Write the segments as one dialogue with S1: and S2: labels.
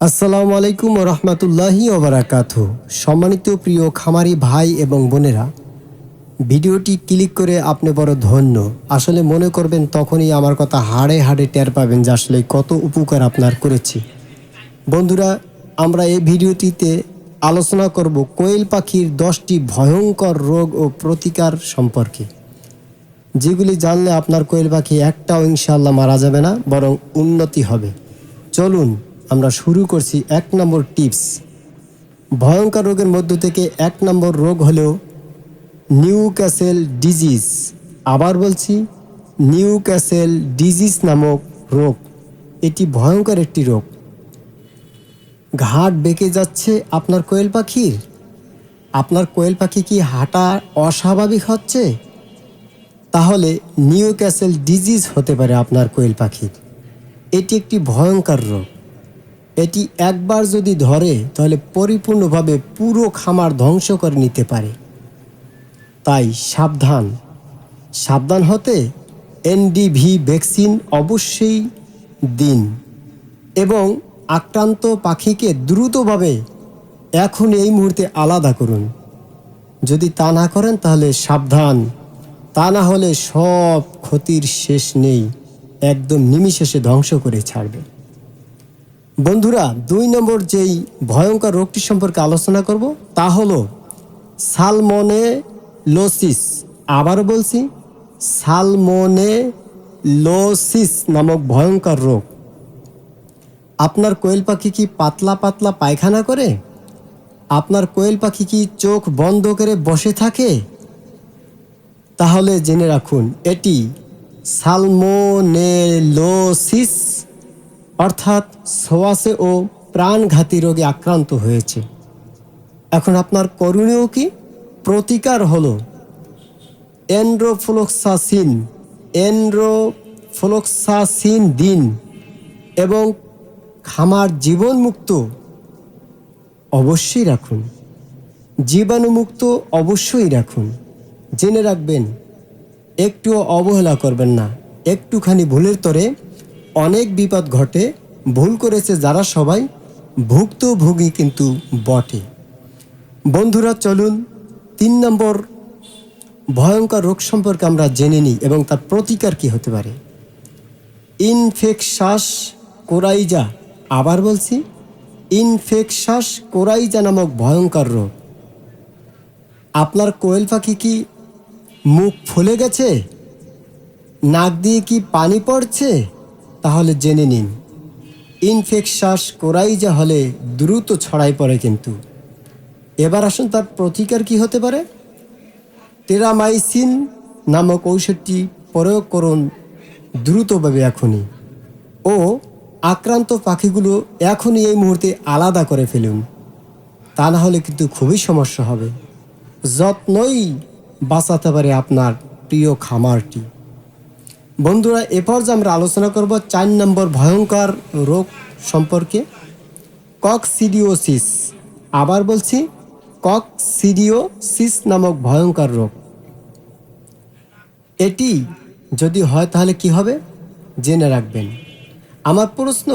S1: আসসালামু আলাইকুম ওয়া রাহমাতুল্লাহি ওয়া বারাকাতুহু। সম্মানিত প্রিয় খামারি ভাই এবং বোনেরা, ভিডিওটি ক্লিক করে আপনি বড় ধন্য। আসলে মনে করবেন তখনই আমার কথা হাড়ে হাড়ে টের পাবেন যে আসলে কত উপকার আপনার করেছি। বন্ধুরা, আমরা এই ভিডিওটিতে আলোচনা করব কোয়েল পাখির 10টি ভয়ঙ্কর রোগ ও প্রতিকার সম্পর্কে, যেগুলি জানলে আপনার কোয়েল পাখি একটাও ইনশাআল্লাহ মারা যাবে না, বরং উন্নতি হবে। চলুন আমরা শুরু করছি। 1 নম্বর টিপস। ভয়ঙ্কর রোগের মধ্য থেকে 1 নম্বর রোগ হলো নিউক্যাসল ডিজিজ। আবার বলছি, নিউক্যাসল ডিজিজ নামক রোগ। এটি ভয়ঙ্কর একটি রোগ। ঘাট বেঁকে যাচ্ছে আপনার কোয়েল পাখির? আপনার কোয়েল পাখি কি হাঁটা অস্বাভাবিক হচ্ছে? তাহলে নিউক্যাসল ডিজিজ হতে পারে আপনার কোয়েল পাখির। এটি একটি ভয়ঙ্কর রোগ। এটি একবার যদি ধরে তাহলে পরিপূর্ণভাবে পুরো খামার ধ্বংস করে নিতে পারে। তাই সাবধান হতে এনডিভি ভ্যাকসিন অবশ্যই দিন এবং আক্রান্ত পাখিকে দ্রুতভাবে এখন এই মুহূর্তে আলাদা করুন। যদি তা না করেন তাহলে সাবধান, তা না হলে সব ক্ষতির শেষ নেই, একদম নিমিষেষে ধ্বংস করে ছাড়বে। বন্ধুরা, 2 নম্বর যেই ভয়ঙ্কর রোগটি সম্পর্কে আলোচনা করব তা হলো সালমোনেলোসিস। আবার বলছি, সালমোনেলোসিস নামক ভয়ঙ্কর রোগ। আপনার কোয়েল পাখি কি পাতলা পাতলা পায়খানা করে? আপনার কোয়েল পাখি কি চোখ বন্ধ করে বসে থাকে? তাহলে জেনে রাখুন এটি সালমোনেলোসিস অর্থাৎ ছোঁয়াচে ও প্রাণঘাতী রোগে আক্রান্ত হয়েছে। এখন আপনার করণীয় কি? প্রতিকার হলো এন্ড্রোফ্লোক্সাসিন দিন এবং খামার জীবাণুমুক্ত অবশ্যই রাখুন। জীবাণুমুক্ত অবশ্যই রাখুন। জেনে রাখবেন, একটুও অবহেলা করবেন না। একটুখানি ভুলের তরে অনেক বিপদ ঘটে। ভুল করেছে যারা সবাই ভুক্তভোগী কিন্তু বটে। বন্ধুরা, চলুন 3 নম্বর ভয়ঙ্কর রোগ সম্পর্কে আমরা জেনে নিই এবং তার প্রতিকার কি হতে পারে। Infectious coryza. আবার বলছি, ইনফেকশাস কোরাইজা নামক ভয়ঙ্কর রোগ। আপনার কোয়েল পাখি কি মুখ ফুলে গেছে? নাক দিয়ে কি পানি পড়ছে? তাহলে জেনে নিন, ইনফেকশাস কোরাইজা হলে দ্রুত ছড়াই পড়ে কিন্তু। এবার আসুন তার প্রতিকার কি হতে পারে। টেরামাইসিন নামক ঔষধটি প্রয়োগ করুন দ্রুতভাবে এখনই, ও আক্রান্ত পাখিগুলো এখনই এই মুহূর্তে আলাদা করে ফেলুন। তা না হলে কিন্তু খুবই সমস্যা হবে। যত্নই বাঁচাতে পারে আপনার প্রিয় খামারটি। বন্ধুরা, এরপর যে আমরা আলোচনা করব 4 নম্বর ভয়ঙ্কর রোগ সম্পর্কে, ককসিডিওসিস। আবার বলছি, ককসিডিওসিস নামক ভয়ঙ্কর রোগ। এটি যদি হয় তাহলে কি হবে জেনে রাখবেন। আমার প্রশ্ন,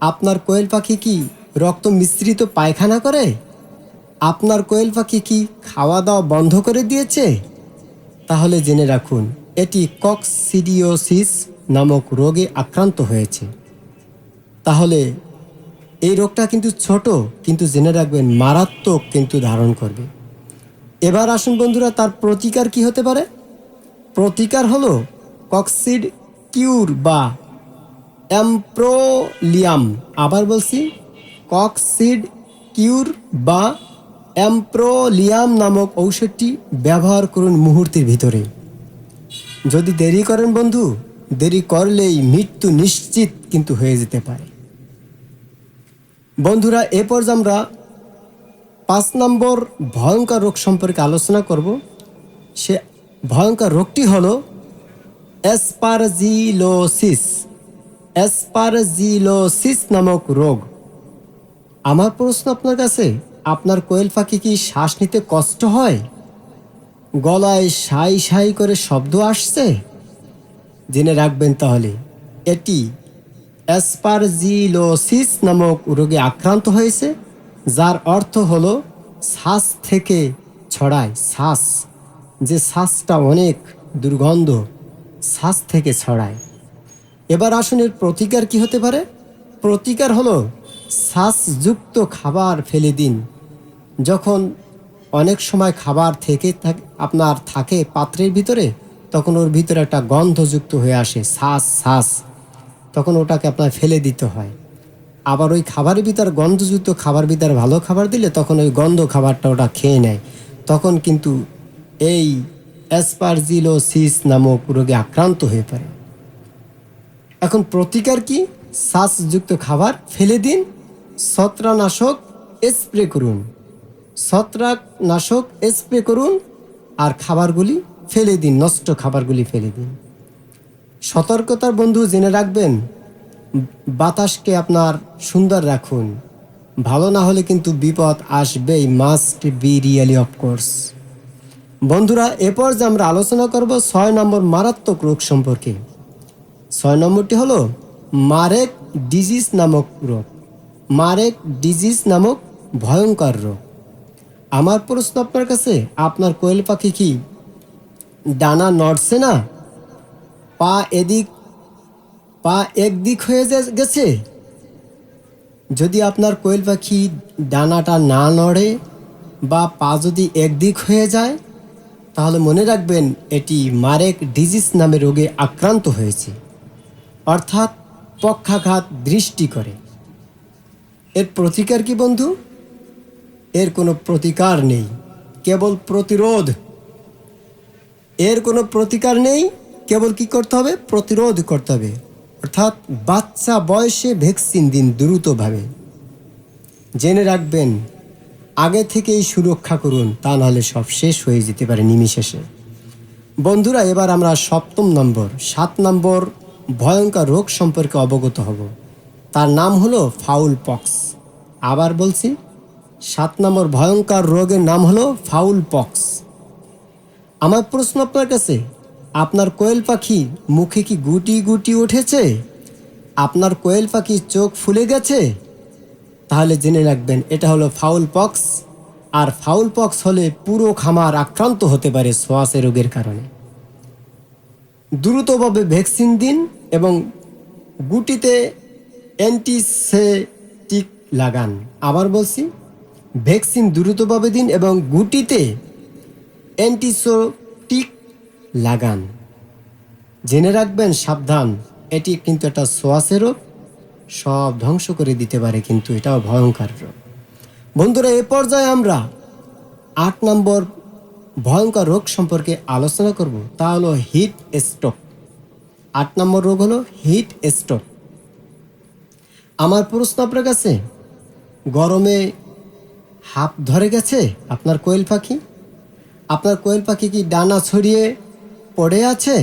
S1: আপনার কোয়েল পাখি কি রক্ত মিশ্রিত পায়খানা করে? আপনার কোয়েল পাখি কি খাওয়া দাওয়া বন্ধ করে দিয়েছে? তাহলে জেনে রাখুন এটি ককসিডিওসিস নামক রোগে আক্রান্ত হয়েছে। তাহলে এই রোগটা কিন্তু ছোট, কিন্তু জেনে রাখবেন মারাত্মক কিন্তু ধারণ করবে। এবার আসুন বন্ধুরা, তার প্রতিকার কি হতে পারে। প্রতিকার হলো ককসিড কিউর বা অ্যাম্প্রোলিয়াম। আবার বলছি, ককসিড কিউর বা অ্যাম্প্রোলিয়াম নামক ঔষধটি ব্যবহার করুন মুহূর্তের ভিতরে। যদি দেরি করেন বন্ধু, দেরি করলেই মৃত্যু নিশ্চিত কিন্তু হয়ে যেতে পারে। বন্ধুরা, এরপর আমরা 5 নম্বর ভয়ঙ্কর রোগ সম্পর্কে আলোচনা করব। সে ভয়ঙ্কর রোগটি হলো অ্যাসপারজিলোসিস। অ্যাসপারজিলোসিস নামক রোগ। আমার প্রশ্ন আপনার কাছে, আপনার কোয়েল পাখি কি শ্বাস নিতে কষ্ট হয়? গলায় সাই সাই করে শব্দ আসছে? জেনে রাখবেন তাহলে এটি অ্যাসপারজিলোসিস নামক রোগে আক্রান্ত হয়েছে, যার অর্থ হলো শ্বাস থেকে ছড়ায়। শ্বাস, যে শ্বাসটা অনেক দুর্গন্ধ, শ্বাস থেকে ছড়ায়। এবার আসুন এর প্রতিকার কি হতে পারে। প্রতিকার হলো শ্বাসযুক্ত খাবার ফেলে দিন। যখন অনেক সময় খাবার আপনার থাকে পাত্রের ভিতরে, তখন ওর ভিতরে একটা গন্ধযুক্ত হয়ে আসে, শ্বাস, তখন ওটাকে আপনার ফেলে দিতে হয়। আবার ওই খাবারের ভিতর গন্ধযুক্ত খাবার ভিতর ভালো খাবার দিলে তখন ওই গন্ধ খাবারটা ওটা খেয়ে নেয়, তখন কিন্তু এই অ্যাসপারজিলোসিস নামক রোগে আক্রান্ত হয়ে পড়ে। এখন প্রতিকার কি? শ্বাসযুক্ত খাবার ফেলে দিন, ছত্রাকনাশক স্প্রে করুন, ছত্রাকনাশক স্প্রে করুন, আর খাবারগুলি ফেলে দিন, নষ্ট খাবারগুলি ফেলে দিন। সতর্কতার বন্ধু জেনে রাখবেন, বাতাসকে আপনার সুন্দর রাখুন, ভালো না হলে কিন্তু বিপদ আসবেই, মাস্ট বি রিয়েলি অফকোর্স। বন্ধুরা, এরপর যে আমরা আলোচনা করব 6 নম্বর মারাত্মক রোগ সম্পর্কে। 6 নম্বরটি হলো মারেক ডিজিজ নামক রোগ। মারেক ডিজিজ নামক ভয়ঙ্কর রোগ। আমার প্রশ্ন আপনার কাছে, আপনার কোয়েল পাখি কি ডানা নড়ছে না? পা একদিক হয়ে গেছে? যদি আপনার কোয়েল পাখি ডানাটা না নড়ে বা পা যদি একদিক হয়ে যায়, তাহলে মনে রাখবেন এটি মারেক ডিজিজ নামে রোগে আক্রান্ত হয়েছে, অর্থাৎ পক্ষাঘাত দৃষ্টি করে। এর প্রতিকার কি বন্ধু? এর কোনো প্রতিকার নেই, কেবল প্রতিরোধ। এর কোনো প্রতিকার নেই, কেবল কি করতে হবে? প্রতিরোধ করতে হবে, অর্থাৎ বাচ্চা বয়সে ভ্যাকসিন দিন দ্রুতভাবে। জেনে রাখবেন, আগে থেকেই সুরক্ষা করুন, তা নাহলে সব শেষ হয়ে যেতে পারে নিমিষেষে। বন্ধুরা, এবার আমরা 7 নম্বর ভয়ঙ্কর রোগ সম্পর্কে অবগত হব। তার নাম হলো ফাউল পক্স। আবার বলছি, 7 নম্বর ভয়ঙ্কর রোগের নাম হলো ফাউল পক্স। আমার প্রশ্ন আপনার কাছে, আপনার কোয়েল পাখি মুখে কি গুটি গুটি উঠেছে? আপনার কোয়েল পাখি চোখ ফুলে গেছে? তাহলে জেনে রাখবেন এটা হলো ফাউল পক্স। আর ফাউল পক্স হলে পুরো খামার আক্রান্ত হতে পারে সোয়াসে রোগের কারণে। দ্রুতভাবে ভ্যাকসিন দিন এবং গুটিতে অ্যান্টিসেপটিক লাগান। আবার বলছি, ভ্যাকসিন দ্রুতভাবে দিন এবং গুটিতে অ্যান্টিসেপটিক লাগান। জেনে রাখবেন, সাবধান, এটি কিন্তু একটা সোয়াসে রোগ, সব ধ্বংস করে দিতে পারে, কিন্তু এটাও ভয়ঙ্কর রোগ। বন্ধুরা, এ পর্যায়ে আমরা 8 নম্বর ভয়ঙ্কর রোগ সম্পর্কে আলোচনা করব, তা হলো হিট স্ট্রোক। 8 নম্বর রোগ হলো হিট স্ট্রোক। আমার প্রশ্ন আপনার কাছে, গরমে হাঁপ ধরে গেছে আপনার কোয়েল পাখি? আপনার কোয়েল পাখি কি ডানা ছড়িয়ে পড়ে আছে?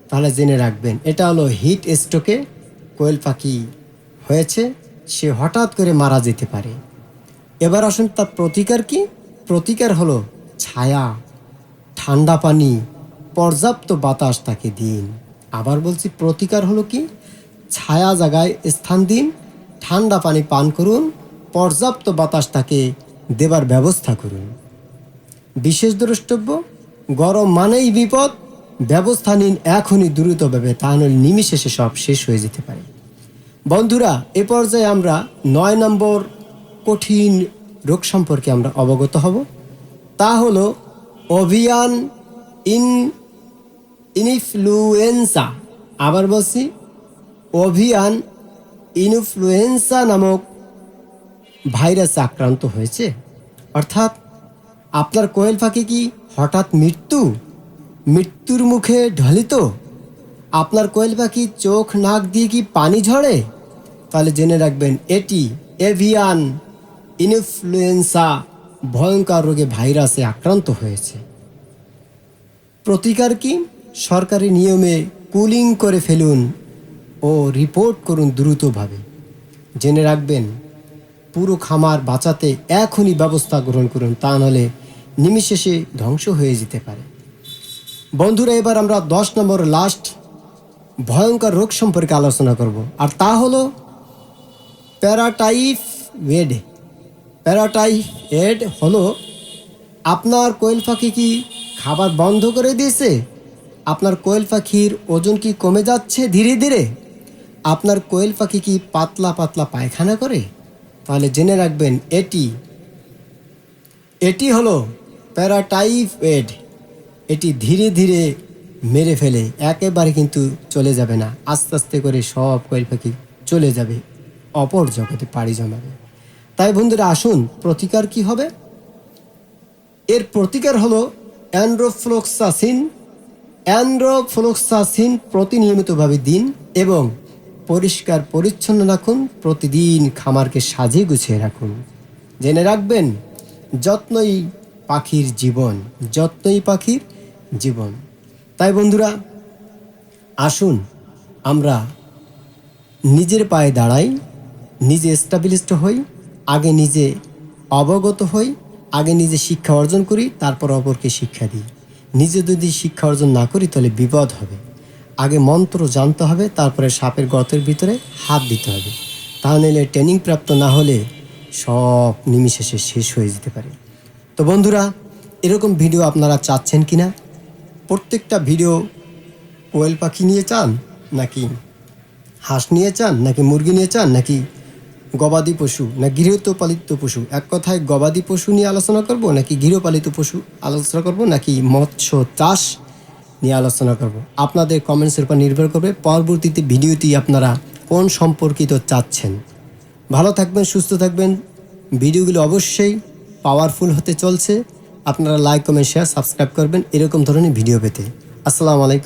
S1: তাহলে জেনে রাখবেন এটা হলো হিট স্ট্রোকে কোয়েল পাখি হয়েছে, সে হঠাৎ করে মারা যেতে পারে। এবার আসুন তার প্রতিকার কি? প্রতিকার হলো ছায়া, ঠান্ডা পানি, পর্যাপ্ত বাতাস তাকে দিন। আবার বলছি, প্রতিকার হলো কি? ছায়া জায়গায় স্থান দিন, ঠান্ডা পানি পান করুন, পর্যাপ্ত বাতাস তাকে দেবার ব্যবস্থা করুন। বিশেষ দ্রষ্টব্য, গরম মানেই বিপদ, ব্যবস্থা নিন এখনই দ্রুতভাবে, তাহলে নিমিষেষে সব শেষ হয়ে যেতে পারে। বন্ধুরা, এ পর্যায়ে আমরা 9 নম্বর কঠিন রোগ সম্পর্কে আমরা অবগত হব, তা হলো অভিয়ান ইনফ্লুয়েঞ্জা। আবার বলছি, অভিয়ান ইনফ্লুয়েঞ্জা নামক ভাইরাসে আক্রান্ত হয়েছে। অর্থাৎ আপনার কোয়েল পাখি কি হঠাৎ মৃত্যুর মুখে ঢলিত? আপনার কোয়েল পাখি চোখ নাক দিয়ে কি পানি ঝরে? তাহলে জেনে রাখবেন এটি এভিয়ান ইনফ্লুয়েঞ্জা ভয়ঙ্কর রোগে ভাইরাসে আক্রান্ত হয়েছে। প্রতিকার কি? সরকারি নিয়মে কুলিং করে ফেলুন ও রিপোর্ট করুন দ্রুতভাবে। জেনে রাখবেন, পুরো খামার বাঁচাতে এখনই ব্যবস্থা গ্রহণ করুন, তা নাহলে নিমিষেষে ধ্বংস হয়ে যেতে পারে। বন্ধুরা, এবার আমরা 10 নম্বর লাস্ট ভয়ঙ্কর রোগ সম্পর্কে আলোচনা করব, আর তা হলো প্যারাটাইফয়েড। প্যারাটাইফয়েড হলো, আপনার কোয়েল পাখি কি খাবার বন্ধ করে দিয়েছে? আপনার কোয়েল পাখির ওজন কি কমে যাচ্ছে ধীরে ধীরে? আপনার কোয়েল পাখি কি পাতলা পাতলা পায়খানা করে? তাহলে জেনে রাখবেন এটি হলো প্যারাটাইফয়েড। এটি ধীরে ধীরে মেরে ফেলে, একেবারে কিন্তু চলে যাবে না, আস্তে আস্তে করে সব কোয়েল পাখি চলে যাবে, অপর জগতে পাড়ি জমাবে। তাই বন্ধুরা আসুন, প্রতিকার কি হবে? এর প্রতিকার হলো অ্যান্ড্রোফ্লোক্সাসিন। অ্যান্ড্রোফ্লোক্সাসিন প্রতিনিয়মিতভাবে দিন এবং পরিষ্কার পরিচ্ছন্ন রাখুন। প্রতিদিন খামারকে সাজিয়ে গুছিয়ে রাখুন। জেনে রাখবেন, যত্নই পাখির জীবন, যত্নই পাখির জীবন। তাই বন্ধুরা আসুন, আমরা নিজের পায়ে দাঁড়াই, নিজে এস্টাবলিশড হই, আগে নিজে অবগত হই, আগে নিজে শিক্ষা অর্জন করি, তারপর অপরকে শিক্ষা দিই। নিজে যদি শিক্ষা অর্জন না করি তাহলে বিপদ হবে। আগে মন্ত্র জানতে হবে, তারপরে সাপের গর্তের ভিতরে হাত দিতে হবে। তা নইলে ট্রেনিং প্রাপ্ত না হলে সব নিমিষে শেষ হয়ে যেতে পারে। তো বন্ধুরা, এরকম ভিডিও আপনারা চাচ্ছেন কিনা? প্রত্যেকটা ভিডিও কোয়েল পাখি নিয়ে চান, নাকি হাঁস নিয়ে চান, নাকি মুরগি নিয়ে চান, নাকি গবাদি পশু, না গৃহপালিত পশু? এক কথায় গবাদি পশু নিয়ে আলোচনা করব, নাকি গৃহপালিত পশু আলোচনা করব, নাকি মৎস্য চাষ নিয়ে আলোচনা করব? আপনাদের কমেন্টসের উপর নির্ভর করবে পরবর্তীতে ভিডিওটি আপনারা কোন সম্পর্কিত চাচ্ছেন। ভালো থাকবেন, সুস্থ থাকবেন। ভিডিওগুলো অবশ্যই পাওয়ারফুল হতে চলছে। আপনারা লাইক, কমেন্ট, শেয়ার, সাবস্ক্রাইব করবেন এরকম ধরনের ভিডিও পেতে। আসসালামু আলাইকুম।